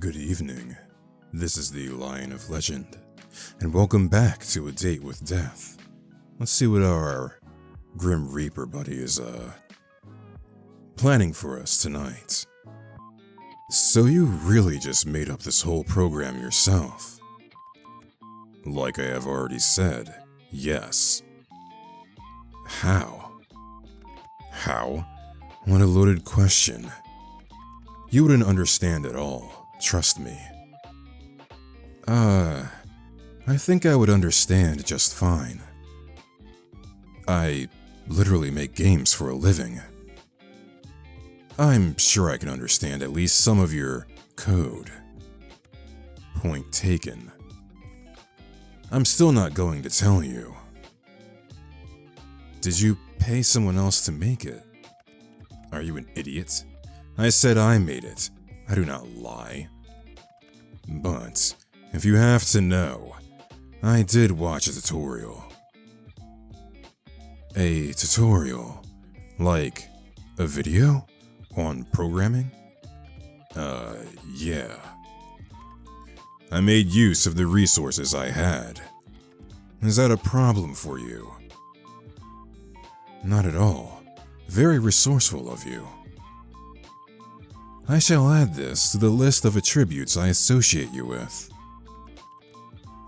Good evening. This is the Lion of Legend, and welcome back to A Date with Death. Let's see what our Grim Reaper buddy is, planning for us tonight. So you really just made up this whole program yourself? Like I have already said, yes. How? How? What a loaded question. You wouldn't understand at all, trust me. I think I would understand just fine. I literally make games for a living. I'm sure I can understand at least some of your code. Point taken. I'm still not going to tell you. Did you pay someone else to make it? Are you an idiot? I said I made it. I do not lie. But if you have to know, I did watch a tutorial. A tutorial? Like a video? On programming? Yeah. I made use of the resources I had. Is that a problem for you? Not at all. Very resourceful of you. I shall add this to the list of attributes I associate you with.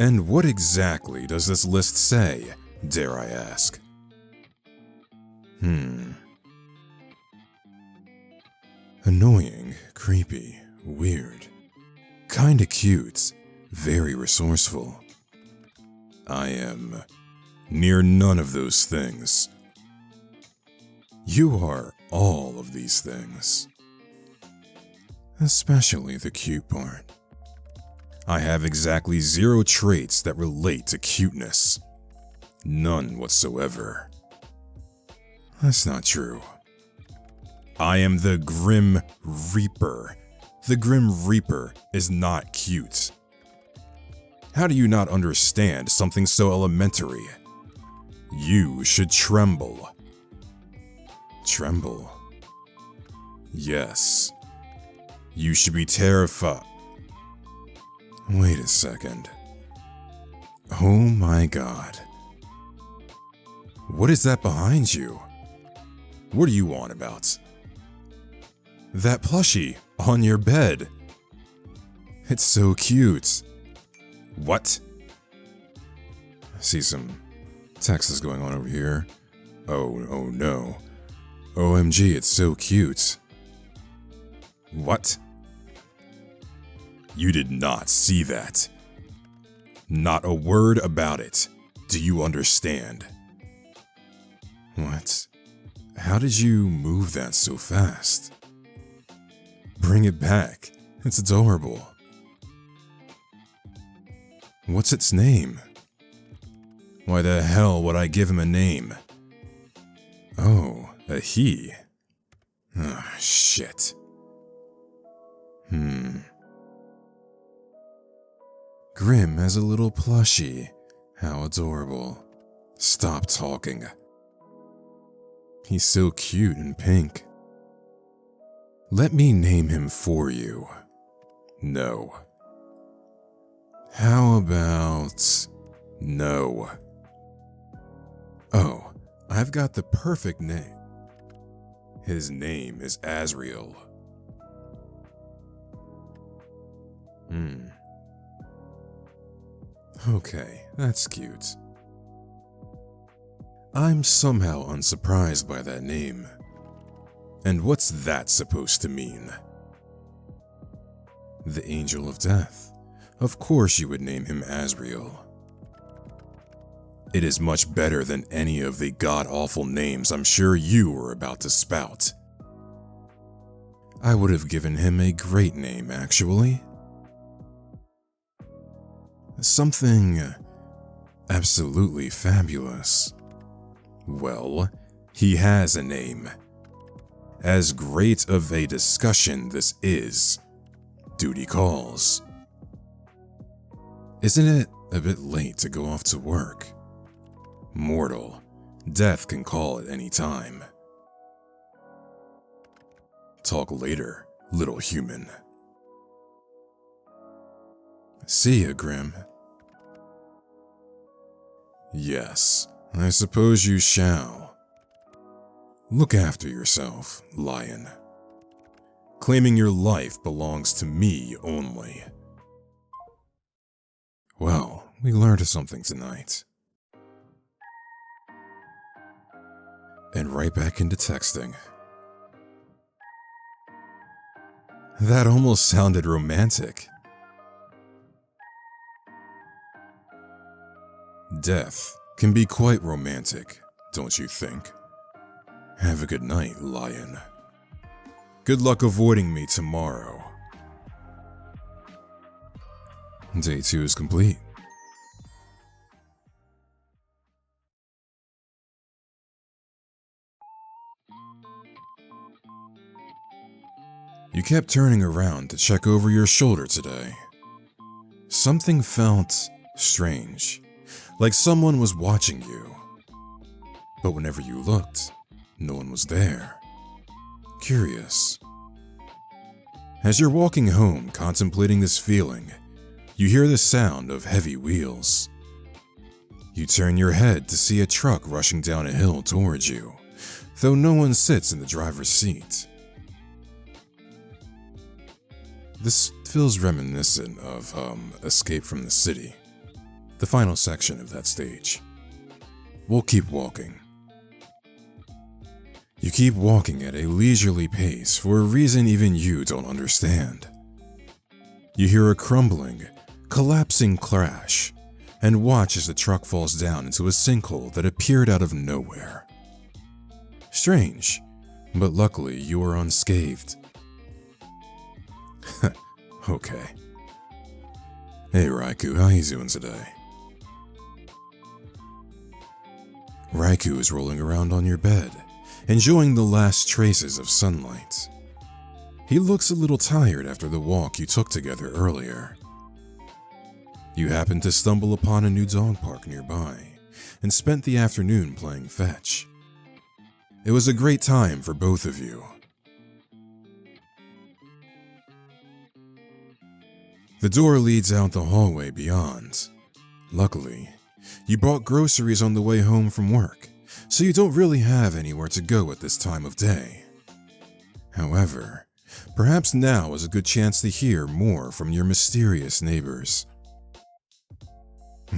And what exactly does this list say, dare I ask? Annoying, creepy, weird. Kinda cute, very resourceful. I am near none of those things. You are all of these things. Especially the cute part. I have exactly 0 traits that relate to cuteness. None whatsoever. That's not true. I am the Grim Reaper. The Grim Reaper is not cute. How do you not understand something so elementary? You should tremble. Tremble? Yes. You should be terrified. Wait a second. Oh my god. What is that behind you? What are you on about? That plushie on your bed. It's so cute. What? I see some texts going on over here. Oh no. OMG, it's so cute. What? You did not see that. Not a word about it. Do you understand? What? How did you move that so fast? Bring it back. It's adorable. What's its name? Why the hell would I give him a name? Oh, a he. Ah, shit. Grim as a little plushie. How adorable. Stop talking. He's so cute and pink. Let me name him for you. No. How about no? Oh, I've got the perfect name. His name is Azrael. Okay, that's cute. I'm somehow unsurprised by that name. And what's that supposed to mean? The Angel of Death. Of course you would name him Azrael. It is much better than any of the god-awful names I'm sure you were about to spout. I would have given him a great name, actually. Something absolutely fabulous. Well, he has a name. As great of a discussion this is, duty calls. Isn't it a bit late to go off to work? Mortal, death can call at any time. Talk later, little human. See ya, Grim. Yes, I suppose you shall. Look after yourself, Lion. Claiming your life belongs to me only. Well, we learned something tonight. And right back into texting. That almost sounded romantic. Death can be quite romantic, don't you think? Have a good night, Lion. Good luck avoiding me tomorrow. Day 2 is complete. You kept turning around to check over your shoulder today. Something felt strange, like someone was watching you. But whenever you looked, no one was there. Curious. As you're walking home contemplating this feeling, you hear the sound of heavy wheels. You turn your head to see a truck rushing down a hill towards you, though no one sits in the driver's seat. This feels reminiscent of Escape from the City, the final section of that stage. We'll keep walking. You keep walking at a leisurely pace for a reason even you don't understand. You hear a crumbling, collapsing crash, and watch as the truck falls down into a sinkhole that appeared out of nowhere. Strange, but luckily you are unscathed. Okay. Hey Raikou, how you doing today? Raikou is rolling around on your bed, enjoying the last traces of sunlight. He looks a little tired after the walk you took together earlier. You happened to stumble upon a new dog park nearby, and spent the afternoon playing fetch. It was a great time for both of you. The door leads out the hallway beyond. Luckily, you bought groceries on the way home from work, so you don't really have anywhere to go at this time of day. However, perhaps now is a good chance to hear more from your mysterious neighbors.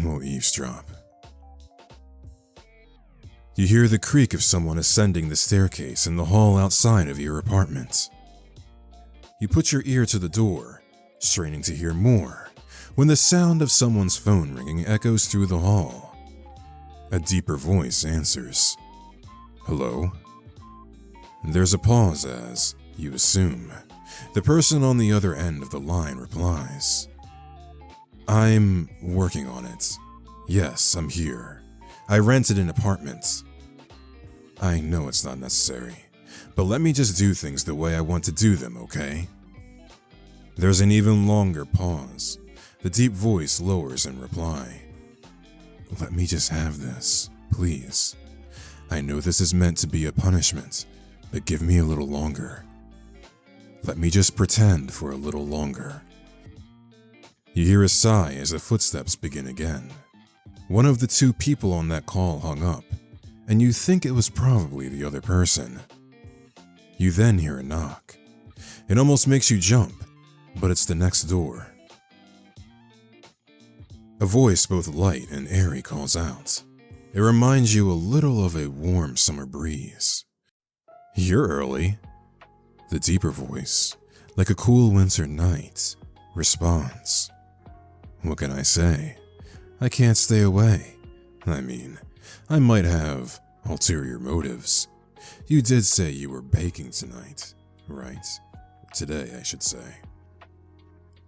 We'll eavesdrop. You hear the creak of someone ascending the staircase in the hall outside of your apartment. You put your ear to the door, straining to hear more, when the sound of someone's phone ringing echoes through the hall. A deeper voice answers. Hello? There's a pause as, you assume, the person on the other end of the line replies. I'm working on it. Yes, I'm here. I rented an apartment. I know it's not necessary, but let me just do things the way I want to do them, okay? There's an even longer pause. The deep voice lowers in reply. Let me just have this, please. I know this is meant to be a punishment, but give me a little longer. Let me just pretend for a little longer. You hear a sigh as the footsteps begin again. One of the two people on that call hung up, and you think it was probably the other person. You then hear a knock. It almost makes you jump, but it's the next door. A voice both light and airy calls out. It reminds you a little of a warm summer breeze. You're early. The deeper voice, like a cool winter night, responds. What can I say? I can't stay away. I mean, I might have ulterior motives. You did say you were baking tonight, right? Today, I should say.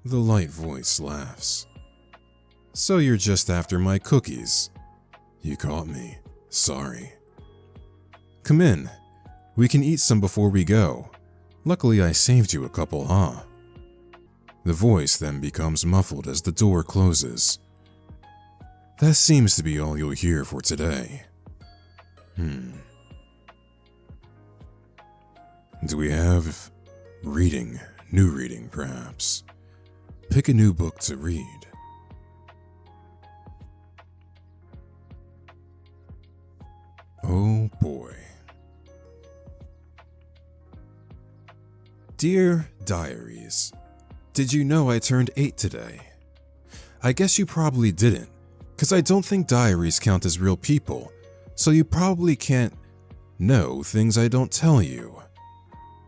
The light voice laughs. So you're just after my cookies. You caught me. Sorry. Come in. We can eat some before we go. Luckily I saved you a couple, huh? The voice then becomes muffled as the door closes. That seems to be all you'll hear for today. Do we have reading? New reading, perhaps? Pick a new book to read. Dear Diaries, did you know I turned 8 today? I guess you probably didn't, because I don't think diaries count as real people, so you probably can't know things I don't tell you.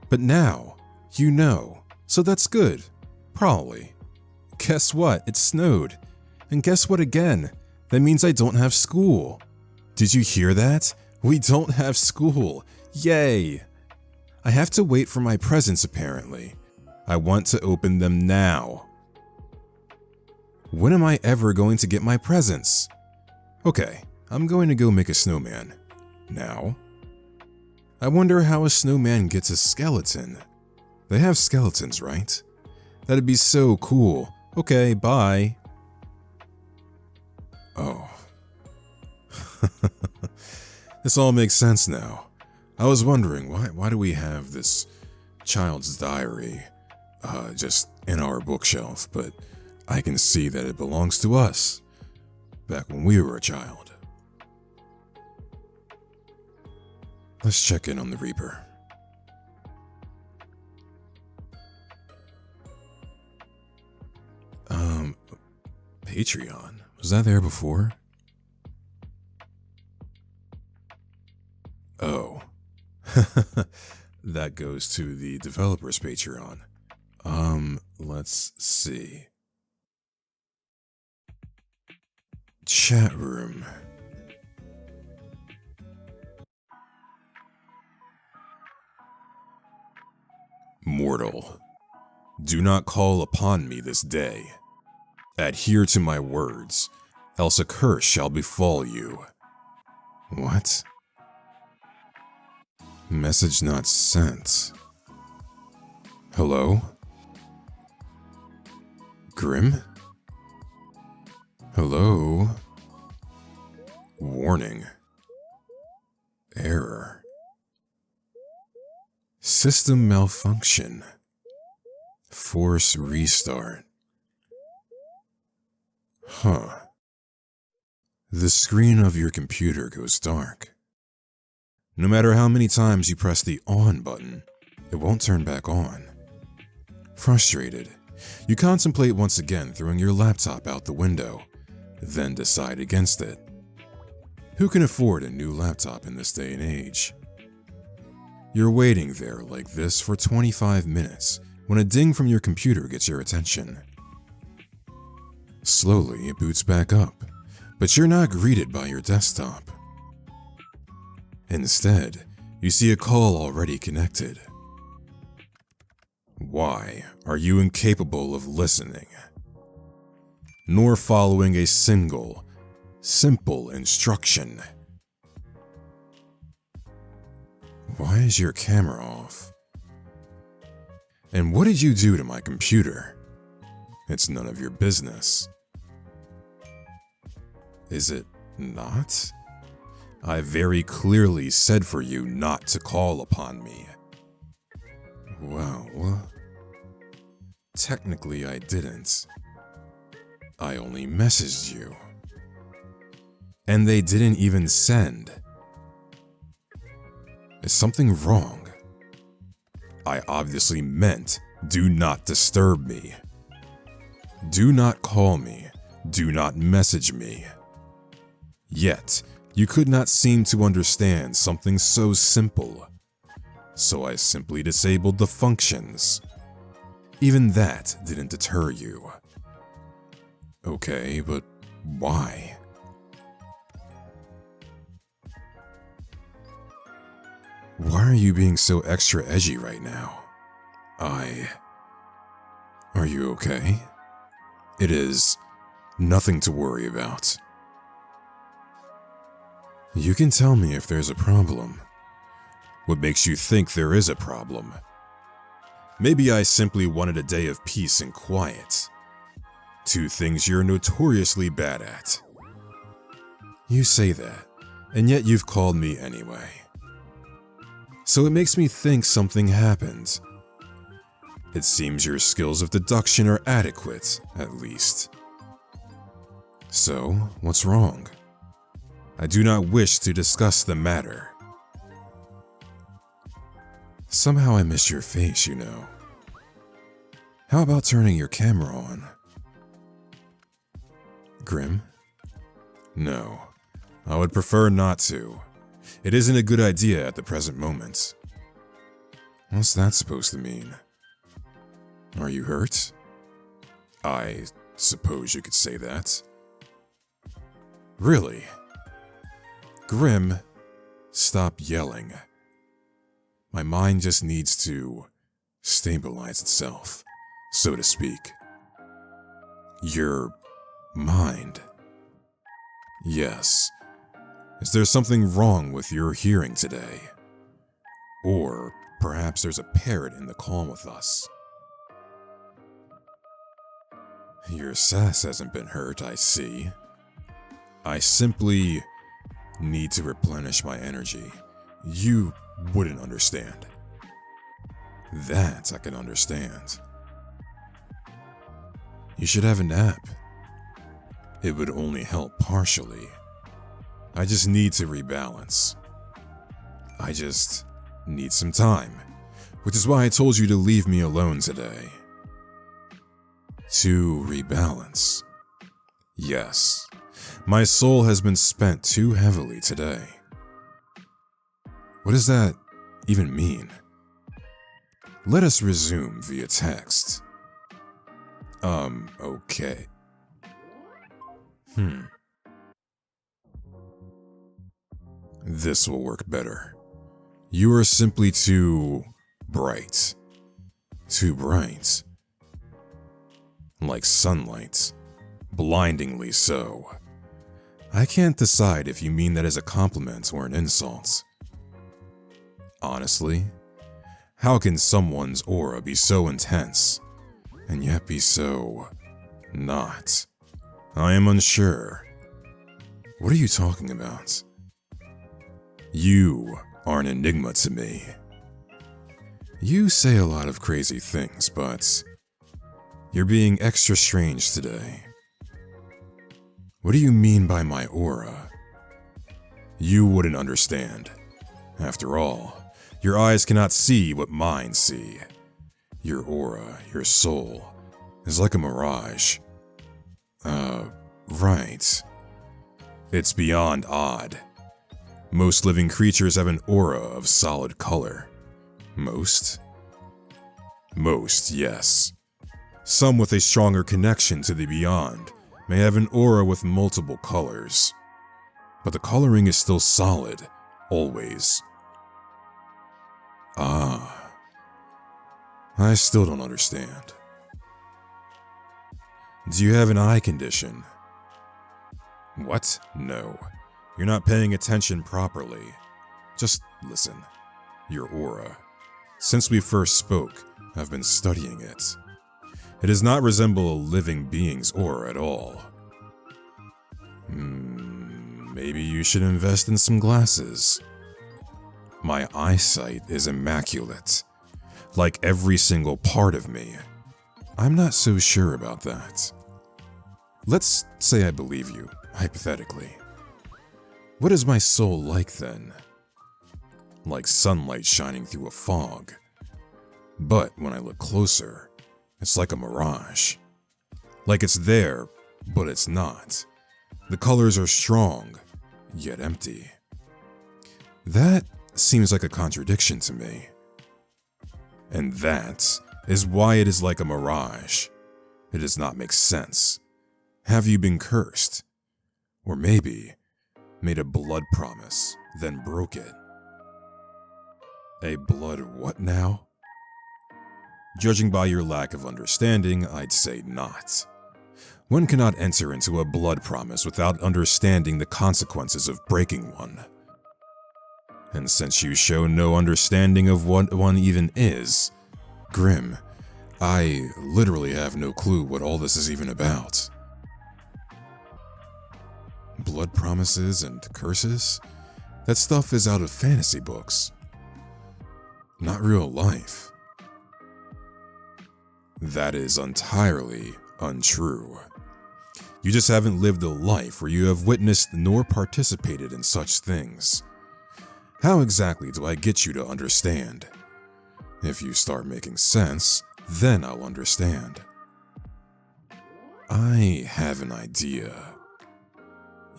But now, you know, so that's good. Probably. Guess what? It snowed. And guess what again? That means I don't have school. Did you hear that? We don't have school. Yay! I have to wait for my presents apparently. I want to open them now. When am I ever going to get my presents? Okay, I'm going to go make a snowman. Now? I wonder how a snowman gets a skeleton. They have skeletons, right? That'd be so cool. Okay, bye. Oh. This all makes sense now. I was wondering, why do we have this child's diary just in our bookshelf, but I can see that it belongs to us, back when we were a child. Let's check in on the Reaper. Patreon, was that there before? Oh. That goes to the developer's Patreon. Let's see. Chat room. Mortal, do not call upon me this day. Adhere to my words, else a curse shall befall you. What? Message not sent. Hello? Grim? Hello? Warning. Error. System malfunction. Force restart. Huh. The screen of your computer goes dark. No matter how many times you press the on button, it won't turn back on. Frustrated, you contemplate once again throwing your laptop out the window, then decide against it. Who can afford a new laptop in this day and age? You're waiting there like this for 25 minutes when a ding from your computer gets your attention. Slowly, it boots back up, but you're not greeted by your desktop. Instead, you see a call already connected. Why are you incapable of listening, nor following a single, simple instruction? Why is your camera off? And what did you do to my computer? It's none of your business. Is it not? I very clearly said for you not to call upon me. Well, technically I didn't. I only messaged you. And they didn't even send. Is something wrong? I obviously meant do not disturb me. Do not call me. Do not message me. Yet, you could not seem to understand something so simple. So I simply disabled the functions. Even that didn't deter you. Okay, but why? Why are you being so extra edgy right now? Are you okay? It is nothing to worry about. You can tell me if there's a problem. What makes you think there is a problem? Maybe I simply wanted a day of peace and quiet. Two things you're notoriously bad at. You say that, and yet you've called me anyway. So it makes me think something happened. It seems your skills of deduction are adequate, at least. So, what's wrong? I do not wish to discuss the matter. Somehow I miss your face, you know. How about turning your camera on? Grim? No, I would prefer not to. It isn't a good idea at the present moment. What's that supposed to mean? Are you hurt? I suppose you could say that. Really? Grim, stop yelling. My mind just needs to stabilize itself, so to speak. Your mind? Yes. Is there something wrong with your hearing today? Or perhaps there's a parrot in the call with us. Your sass hasn't been hurt, I see. I simply need to replenish my energy. You wouldn't understand. That I can understand. You should have a nap. It would only help partially. I just need to rebalance. I just need some time, which is why I told you to leave me alone today. To rebalance. Yes, my soul has been spent too heavily today. What does that even mean? Let us resume via text. Okay. This will work better. You are simply too bright. Too bright. Like sunlight. Blindingly so. I can't decide if you mean that as a compliment or an insult. Honestly, how can someone's aura be so intense, and yet be so not? I am unsure. What are you talking about? You are an enigma to me. You say a lot of crazy things, but you're being extra strange today. What do you mean by my aura? You wouldn't understand. After all, your eyes cannot see what mine see. Your aura, your soul, is like a mirage. Right. It's beyond odd. Most living creatures have an aura of solid color. Most? Most, yes. Some with a stronger connection to the beyond may have an aura with multiple colors. But the coloring is still solid, always. Ah. I still don't understand. Do you have an eye condition? What? No. You're not paying attention properly. Just listen. Your aura. Since we first spoke, I've been studying it. It does not resemble a living being's aura at all. Maybe you should invest in some glasses. My eyesight is immaculate. Like every single part of me. I'm not so sure about that. Let's say I believe you, hypothetically. What is my soul like then? Like sunlight shining through a fog. But when I look closer, it's like a mirage. Like it's there, but it's not. The colors are strong, yet empty. That seems like a contradiction to me. And that is why it is like a mirage. It does not make sense. Have you been cursed? Or maybe made a blood promise, then broke it? A blood what now? Judging by your lack of understanding, I'd say not. One cannot enter into a blood promise without understanding the consequences of breaking one. And since you show no understanding of what one even is, Grim, I literally have no clue what all this is even about. Blood promises and curses? That stuff is out of fantasy books. Not real life. That is entirely untrue. You just haven't lived a life where you have witnessed nor participated in such things. How exactly do I get you to understand? If you start making sense, Then I'll understand. I have an idea.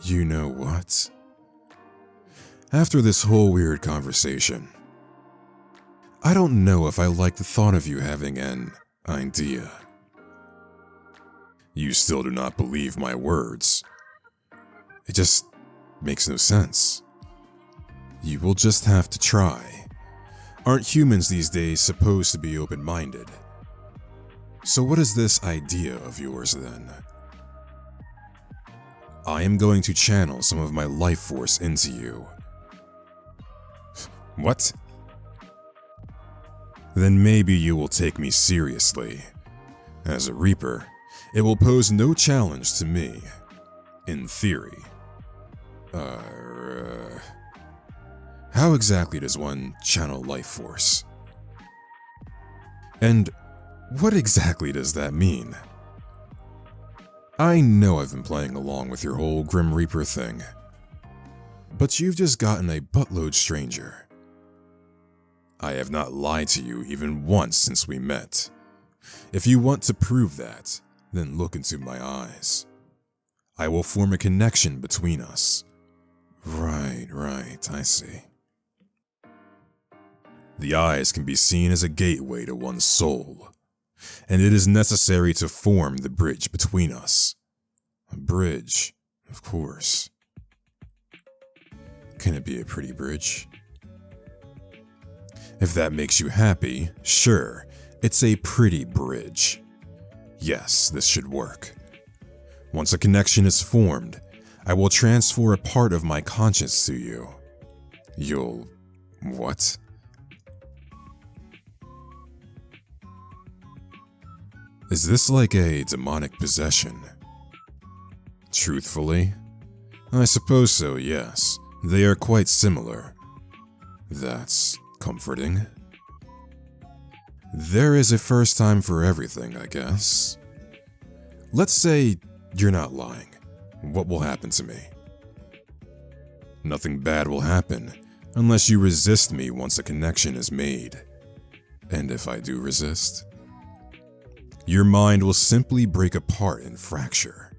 You know what? After this whole weird conversation, I don't know if I like the thought of you having an idea. You still do not believe my words. It just makes no sense. You will just have to try. Aren't humans these days supposed to be open-minded? So what is this idea of yours then? I am going to channel some of my life force into you. What? Then maybe you will take me seriously. As a Reaper, it will pose no challenge to me. In theory. How exactly does one channel life force? And what exactly does that mean? I know I've been playing along with your whole Grim Reaper thing, but you've just gotten a buttload stranger. I have not lied to you even once since we met. If you want to prove that, then look into my eyes. I will form a connection between us. Right, I see. The eyes can be seen as a gateway to one's soul, and it is necessary to form the bridge between us. A bridge, of course. Can it be a pretty bridge? If that makes you happy, sure, it's a pretty bridge. Yes, this should work. Once a connection is formed, I will transfer a part of my conscience to you. You'll... what? Is this like a demonic possession? Truthfully, I suppose so, yes. They are quite similar. That's comforting. There is a first time for everything, I guess. Let's say you're not lying. What will happen to me? Nothing bad will happen unless you resist me once a connection is made. And if I do resist, your mind will simply break apart and fracture.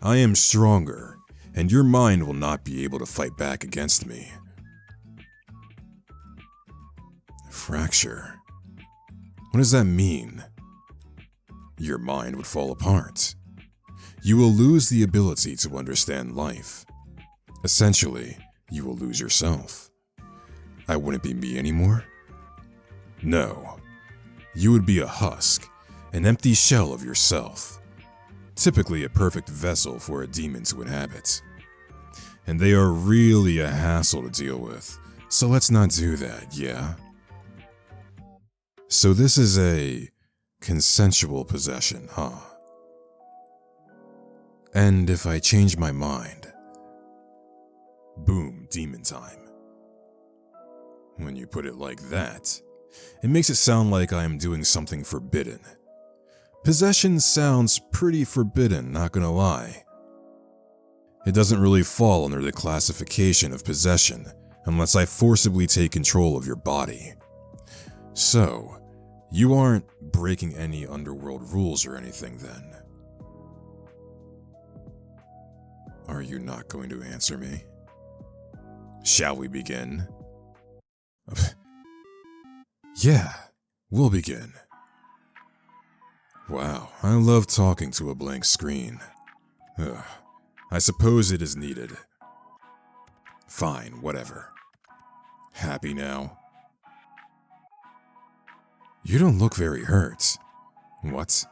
I am stronger, and your mind will not be able to fight back against me. Fracture? What does that mean? Your mind would fall apart. You will lose the ability to understand life. Essentially, you will lose yourself. I wouldn't be me anymore? No. You would be a husk, an empty shell of yourself. Typically a perfect vessel for a demon to inhabit. And they are really a hassle to deal with, so let's not do that, yeah? So this is a consensual possession, huh? And if I change my mind, boom, demon time. When you put it like that, it makes it sound like I am doing something forbidden. Possession sounds pretty forbidden, not gonna lie. It doesn't really fall under the classification of possession unless I forcibly take control of your body. So, you aren't breaking any underworld rules or anything then. Are you not going to answer me? Shall we begin? Yeah, we'll begin. Wow, I love talking to a blank screen. Ugh, I suppose it is needed. Fine, whatever. Happy now? You don't look very hurt. What?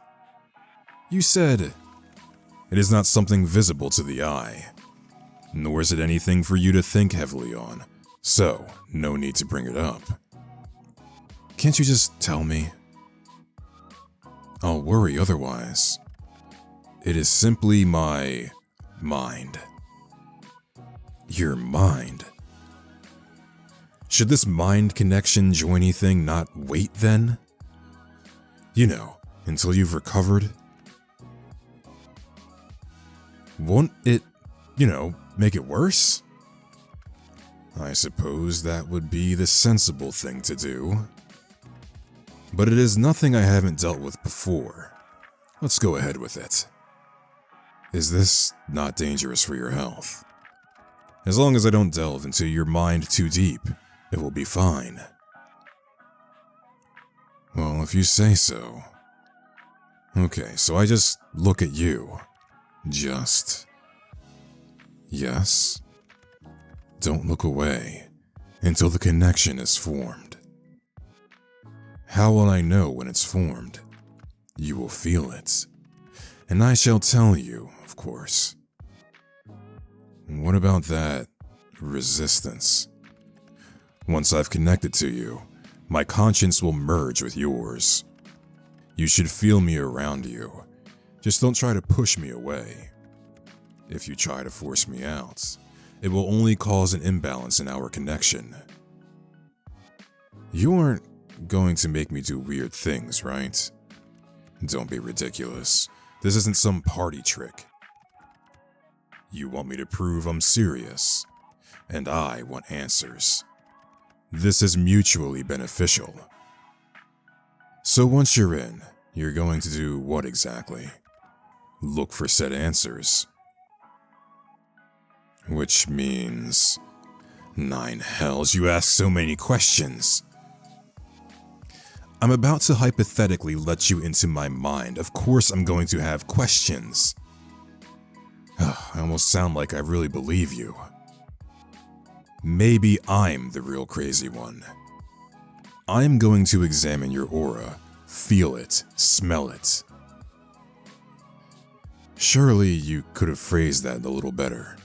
You said, it is not something visible to the eye, nor is it anything for you to think heavily on, so no need to bring it up. Can't you just tell me? I'll worry otherwise. It is simply my mind. Your mind? Should this mind connection joiny thing not wait then? You know, until you've recovered? Won't it, make it worse? I suppose that would be the sensible thing to do. But it is nothing I haven't dealt with before. Let's go ahead with it. Is this not dangerous for your health? As long as I don't delve into your mind too deep, it will be fine. Well, if you say so. Okay, so I just look at you. Just. Yes? Don't look away until the connection is formed. How will I know when it's formed? You will feel it. And I shall tell you, of course. What about that resistance? Once I've connected to you, my conscience will merge with yours. You should feel me around you. Just don't try to push me away. If you try to force me out, it will only cause an imbalance in our connection. You aren't going to make me do weird things, right? Don't be ridiculous. This isn't some party trick. You want me to prove I'm serious, and I want answers. This is mutually beneficial. So once you're in, you're going to do what exactly? Look for said answers. Which means... 9 hells, you ask so many questions. I'm about to hypothetically let you into my mind. Of course I'm going to have questions. I almost sound like I really believe you. Maybe I'm the real crazy one. I'm going to examine your aura, feel it, smell it. Surely you could have phrased that a little better.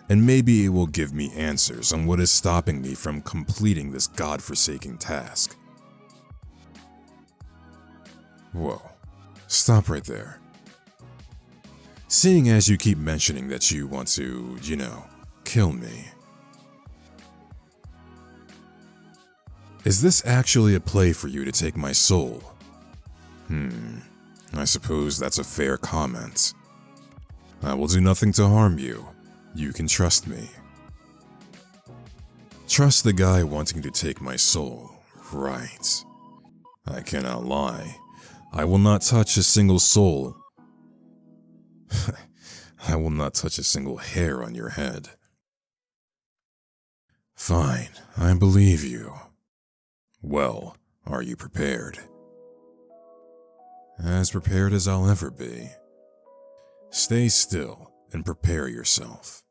And maybe it will give me answers on what is stopping me from completing this godforsaken task. Whoa, stop right there. Seeing as you keep mentioning that you want to, kill me. Is this actually a play for you to take my soul? I suppose that's a fair comment. I will do nothing to harm you. You can trust me. Trust the guy wanting to take my soul, right? I cannot lie. I will not touch a single soul. I will not touch a single hair on your head. Fine, I believe you. Well, are you prepared? As prepared as I'll ever be. Stay still and prepare yourself.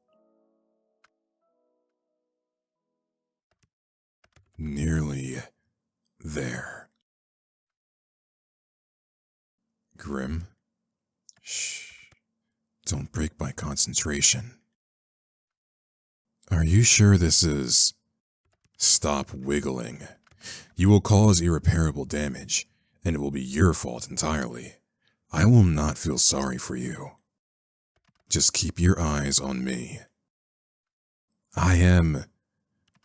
Nearly there. Grim? Shh. Don't break my concentration. Are you sure this is... Stop wiggling. You will cause irreparable damage, and it will be your fault entirely. I will not feel sorry for you. Just keep your eyes on me. I am...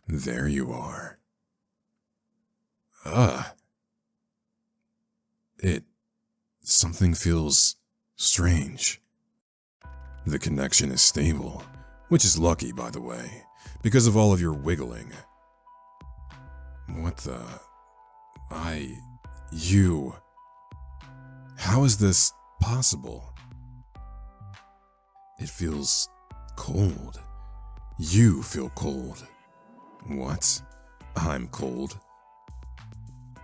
There you are. Something feels strange. The connection is stable, which is lucky, by the way, because of all of your wiggling. What the... You... How is this possible? It feels cold. You feel cold. What? I'm cold?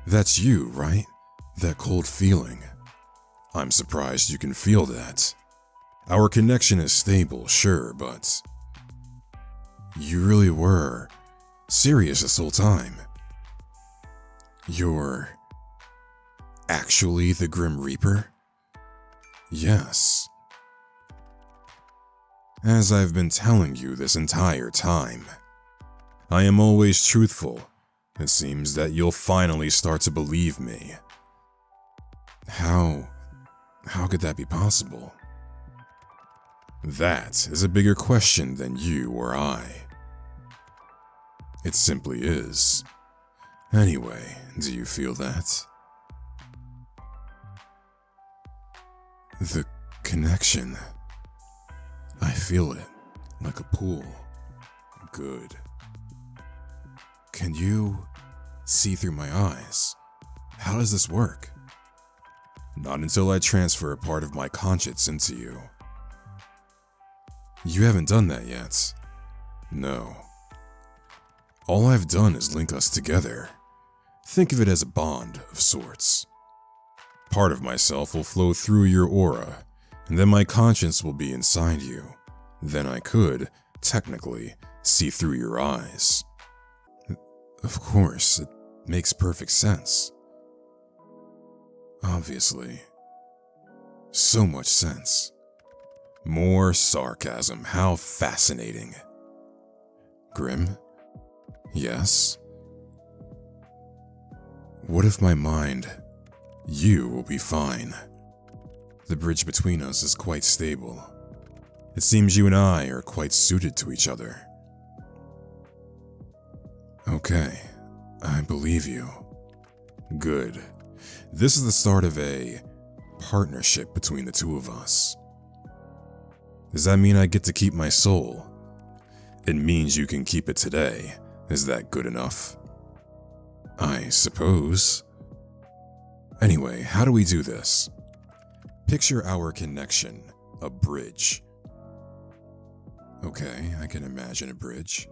That's you, right? That cold feeling. I'm surprised you can feel that. Our connection is stable, sure, but... You really were serious this whole time. You're... actually the Grim Reaper? Yes. As I've been telling you this entire time, I am always truthful. It seems that you'll finally start to believe me. How could that be possible? That is a bigger question than you or I. It simply is. Anyway, do you feel that? The connection. I feel it, like a pull. Good. Can you see through my eyes? How does this work? Not until I transfer a part of my conscience into you. You haven't done that yet. No. All I've done is link us together. Think of it as a bond of sorts. Part of myself will flow through your aura, and then my conscience will be inside you. Then I could, technically, see through your eyes. Of course, it makes perfect sense. Obviously. So much sense. More sarcasm, how fascinating. Grim? Yes? What if my mind? You will be fine. The bridge between us is quite stable. It seems you and I are quite suited to each other. Okay, I believe you. Good. This is the start of a partnership between the two of us. Does that mean I get to keep my soul? It means you can keep it today. Is that good enough? I suppose. Anyway, how do we do this? Picture our connection, a bridge. Okay, I can imagine a bridge.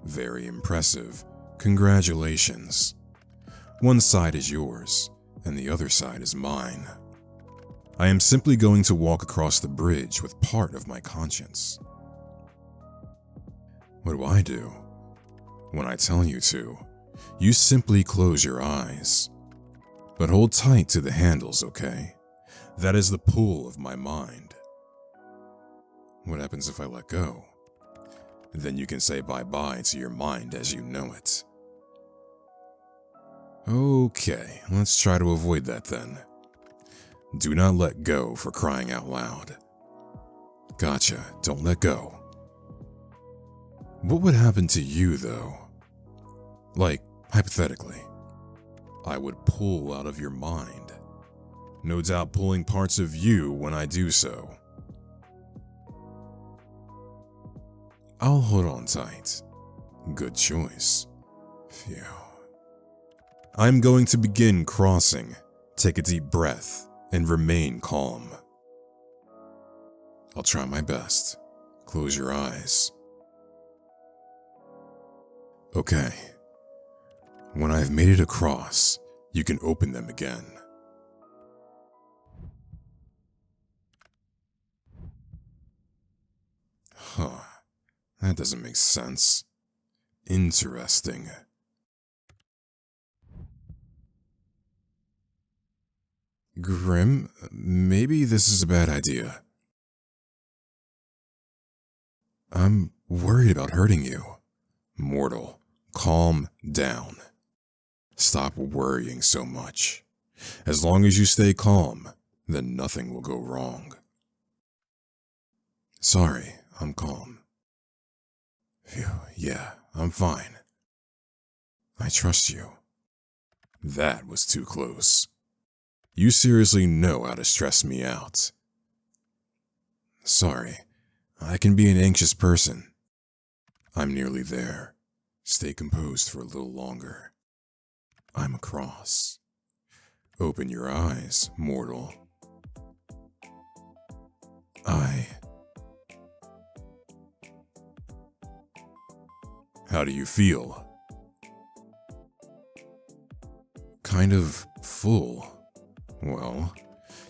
Very impressive. Congratulations. One side is yours, and the other side is mine. I am simply going to walk across the bridge with part of my conscience. What do I do? When I tell you to, you simply close your eyes. But hold tight to the handles, okay? That is the pull of my mind. What happens if I let go? Then you can say bye-bye to your mind as you know it. Okay, let's try to avoid that then. Do not let go, for crying out loud. Gotcha, don't let go. What would happen to you though? Like, hypothetically, I would pull out of your mind. No doubt pulling parts of you when I do so. I'll hold on tight. Good choice. Phew. I'm going to begin crossing. Take a deep breath and remain calm. I'll try my best. Close your eyes. Okay. When I've made it across, you can open them again. Huh. That doesn't make sense. Interesting. Grim, maybe this is a bad idea. I'm worried about hurting you. Mortal, calm down. Stop worrying so much. As long as you stay calm, then nothing will go wrong. Sorry, I'm calm. Phew, yeah, I'm fine. I trust you. That was too close. You seriously know how to stress me out. Sorry, I can be an anxious person. I'm nearly there. Stay composed for a little longer. I'm across. Open your eyes, mortal. How do you feel? Kind of full. Well,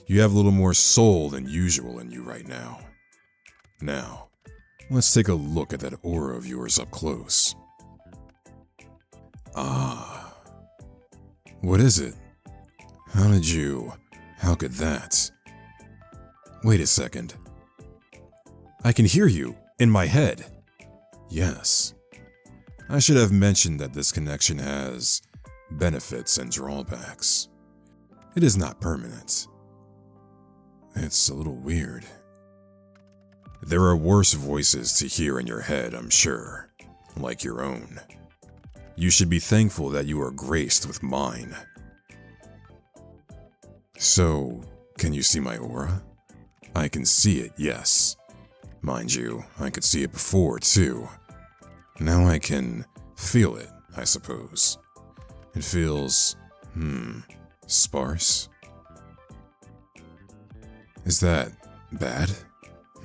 you have a little more soul than usual in you right now. Now, let's take a look at that aura of yours up close. Ah. What is it? How could that? Wait a second. I can hear you, in my head. Yes. I should have mentioned that this connection has benefits and drawbacks. It is not permanent. It's a little weird. There are worse voices to hear in your head, I'm sure, like your own. You should be thankful that you are graced with mine. So, can you see my aura? I can see it, yes. Mind you, I could see it before, too. Now I can feel it, I suppose. It feels, Sparse? Is that bad?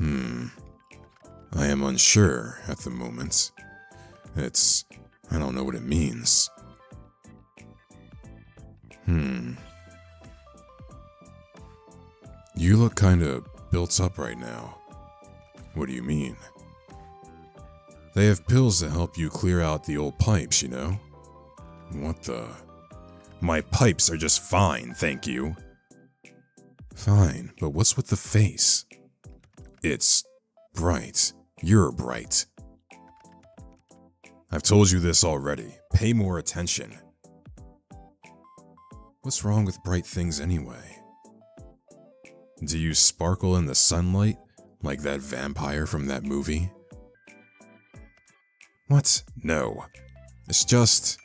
I am unsure at the moment. I don't know what it means. You look kinda built up right now. What do you mean? They have pills that help you clear out the old pipes, you know? What the? My pipes are just fine, thank you. Fine, but what's with the face? It's bright. You're bright. I've told you this already. Pay more attention. What's wrong with bright things anyway? Do you sparkle in the sunlight like that vampire from that movie? What? No. It's just...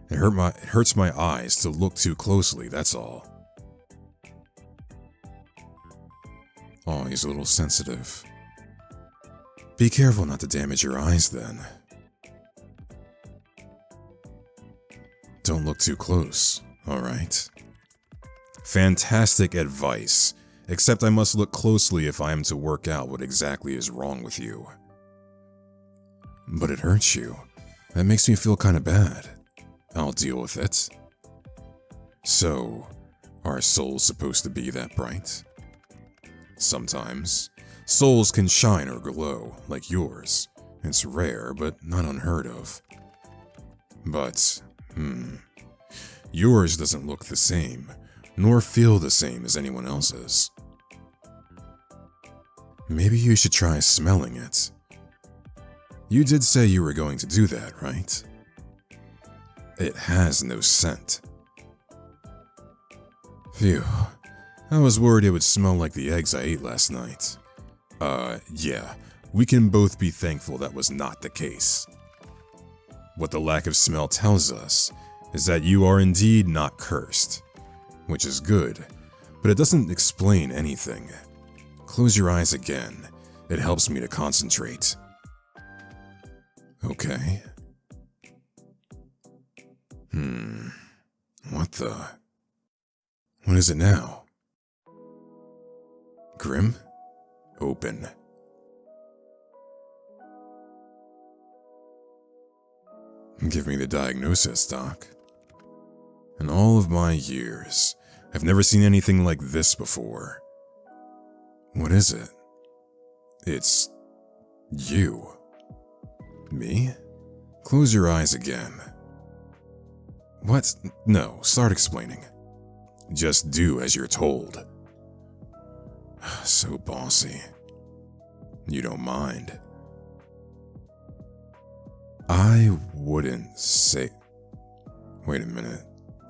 It hurts my eyes to look too closely, that's all. Oh, he's a little sensitive. Be careful not to damage your eyes then. Don't look too close, alright? Fantastic advice, except I must look closely if I am to work out what exactly is wrong with you. But it hurts you. That makes me feel kinda bad. I'll deal with it. So, are souls supposed to be that bright? Sometimes, souls can shine or glow, like yours. It's rare, but not unheard of. But, yours doesn't look the same, nor feel the same as anyone else's. Maybe you should try smelling it. You did say you were going to do that, right? It has no scent. Phew. I was worried it would smell like the eggs I ate last night. Yeah. We can both be thankful that was not the case. What the lack of smell tells us is that you are indeed not cursed. Which is good, but it doesn't explain anything. Close your eyes again. It helps me to concentrate. Okay. What the? What is it now? Grim? Open. Give me the diagnosis, Doc. In all of my years, I've never seen anything like this before. What is it? It's... you. Me? Close your eyes again. What? No, start explaining. Just do as you're told. So bossy. You don't mind. I wouldn't say... Wait a minute.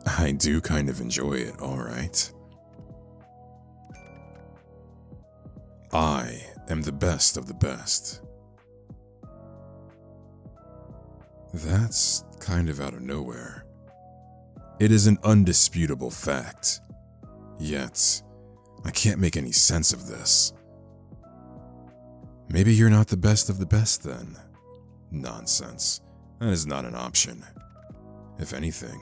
I do kind of enjoy it, alright. I am the best of the best. That's kind of out of nowhere. It is an undisputable fact. Yet, I can't make any sense of this. Maybe you're not the best of the best then. Nonsense. That is not an option. If anything,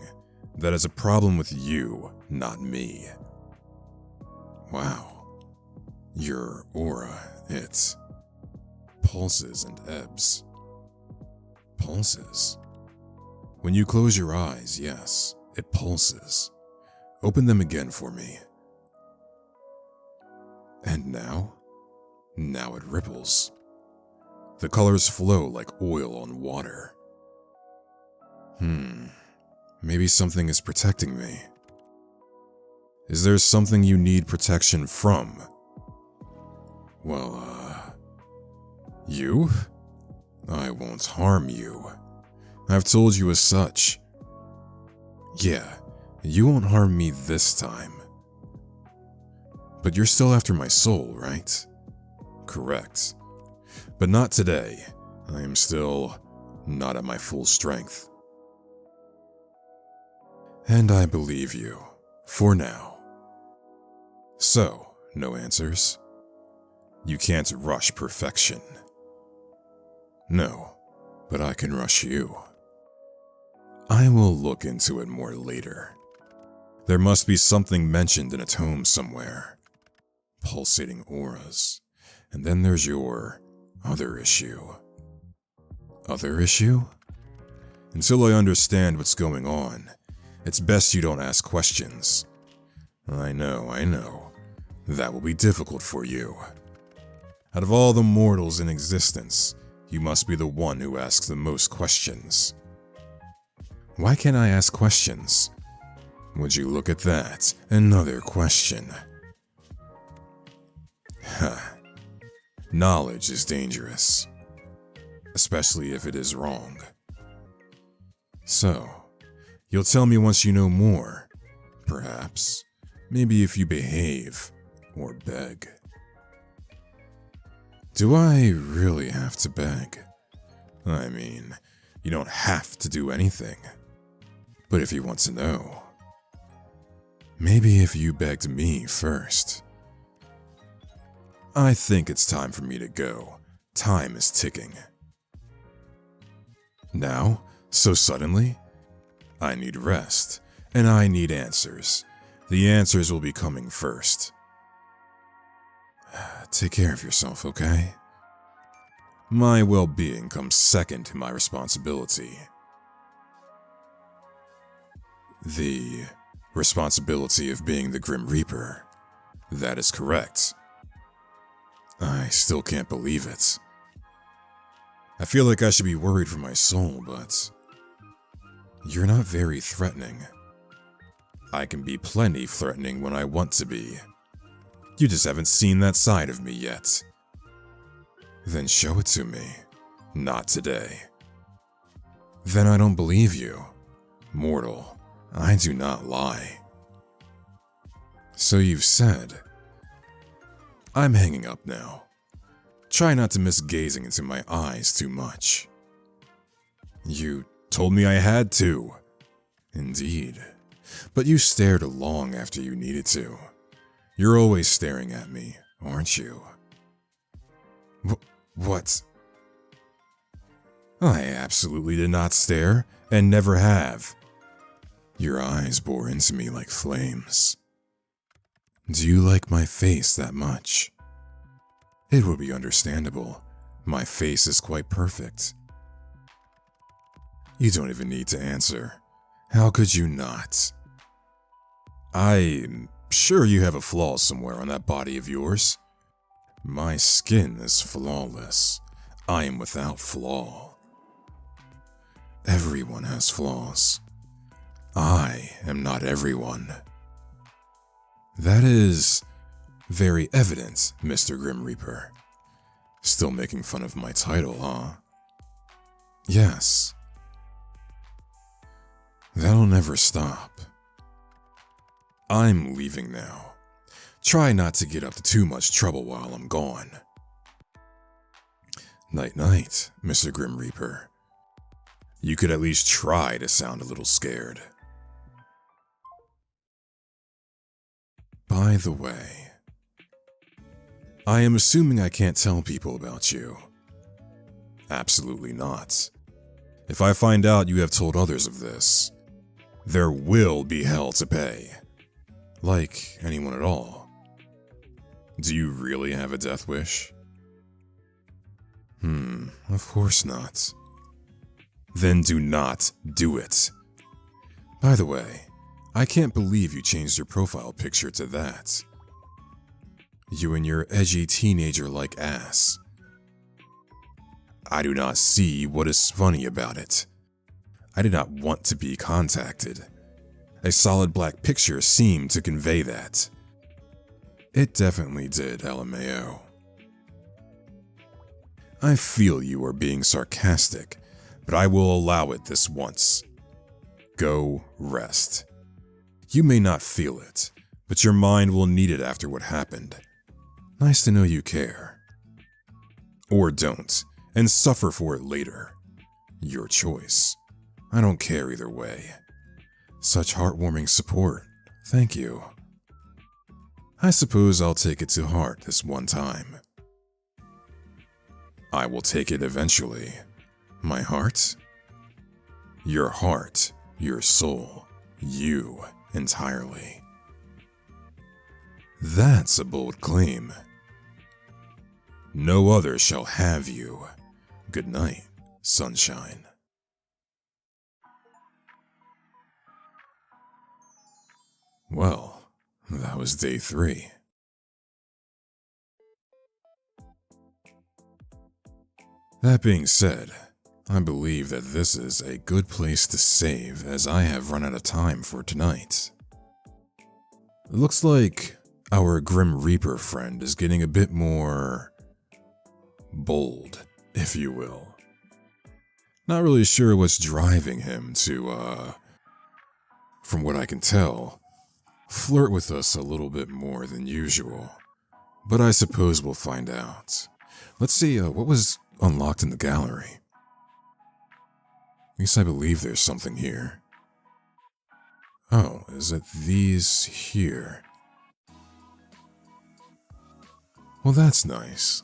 that is a problem with you, not me. Wow. Your aura, it pulses and ebbs. Pulses. When you close your eyes, yes, it pulses. Open them again for me. And now? Now it ripples. The colors flow like oil on water. Maybe something is protecting me. Is there something you need protection from? Well, you? I won't harm you. I've told you as such. Yeah, you won't harm me this time. But you're still after my soul, right? Correct. But not today. I am still not at my full strength. And I believe you, for now. So, no answers? You can't rush perfection. No, but I can rush you. I will look into it more later. There must be something mentioned in a tome somewhere. Pulsating auras. And then there's your other issue. Other issue? Until I understand what's going on, it's best you don't ask questions. I know. That will be difficult for you. Out of all the mortals in existence, you must be the one who asks the most questions. Why can't I ask questions? Would you look at that? Another question. Knowledge is dangerous, especially if it is wrong. So, you'll tell me once you know more, perhaps. Maybe if you behave or beg. Do I really have to beg? I mean, you don't have to do anything. But if you want to know, maybe if you begged me first. I think it's time for me to go. Time is ticking. Now? So suddenly? I need rest, and I need answers. The answers will be coming first. Take care of yourself, okay? My well-being comes second to my responsibility. The responsibility of being the Grim Reaper. That is correct. I still can't believe it. I feel like I should be worried for my soul, but you're not very threatening. I can be plenty threatening when I want to be. You just haven't seen that side of me yet. Then show it to me. Not today. Then I don't believe you. Mortal, I do not lie. So you've said. I'm hanging up now. Try not to miss gazing into my eyes too much. You told me I had to. Indeed. But you stared long after you needed to. You're always staring at me, aren't you? What? I absolutely did not stare, and never have. Your eyes bore into me like flames. Do you like my face that much? It would be understandable. My face is quite perfect. You don't even need to answer. How could you not? I'm sure you have a flaw somewhere on that body of yours. My skin is flawless. I am without flaw. Everyone has flaws. I am not everyone. That is very evident, Mr. Grim Reaper. Still making fun of my title, huh? Yes. That'll never stop. I'm leaving now. Try not to get up to too much trouble while I'm gone. Night-night, Mr. Grim Reaper. You could at least try to sound a little scared. By the way, I am assuming I can't tell people about you. Absolutely not. If I find out you have told others of this, there will be hell to pay. Like anyone at all. Do you really have a death wish? Of course not. Then do not do it. By the way, I can't believe you changed your profile picture to that. You and your edgy teenager-like ass. I do not see what is funny about it. I did not want to be contacted. A solid black picture seemed to convey that. It definitely did, LMAO. I feel you are being sarcastic, but I will allow it this once. Go rest. You may not feel it, but your mind will need it after what happened. Nice to know you care. Or don't, and suffer for it later. Your choice. I don't care either way. Such heartwarming support. Thank you. I suppose I'll take it to heart this one time. I will take it eventually. My heart? Your heart, your soul, you, entirely. That's a bold claim. No other shall have you. Good night, sunshine. Well, that was day 3. That being said, I believe that this is a good place to save as I have run out of time for tonight. It looks like our Grim Reaper friend is getting a bit more bold, if you will. Not really sure what's driving him to, from what I can tell, flirt with us a little bit more than usual. But I suppose we'll find out. Let's see, what was unlocked in the gallery? At least I believe there's something here. Oh, is it these here? Well, that's nice.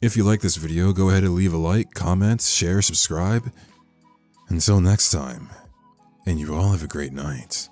If you like this video, go ahead and leave a like, comment, share, subscribe. Until next time, and you all have a great night.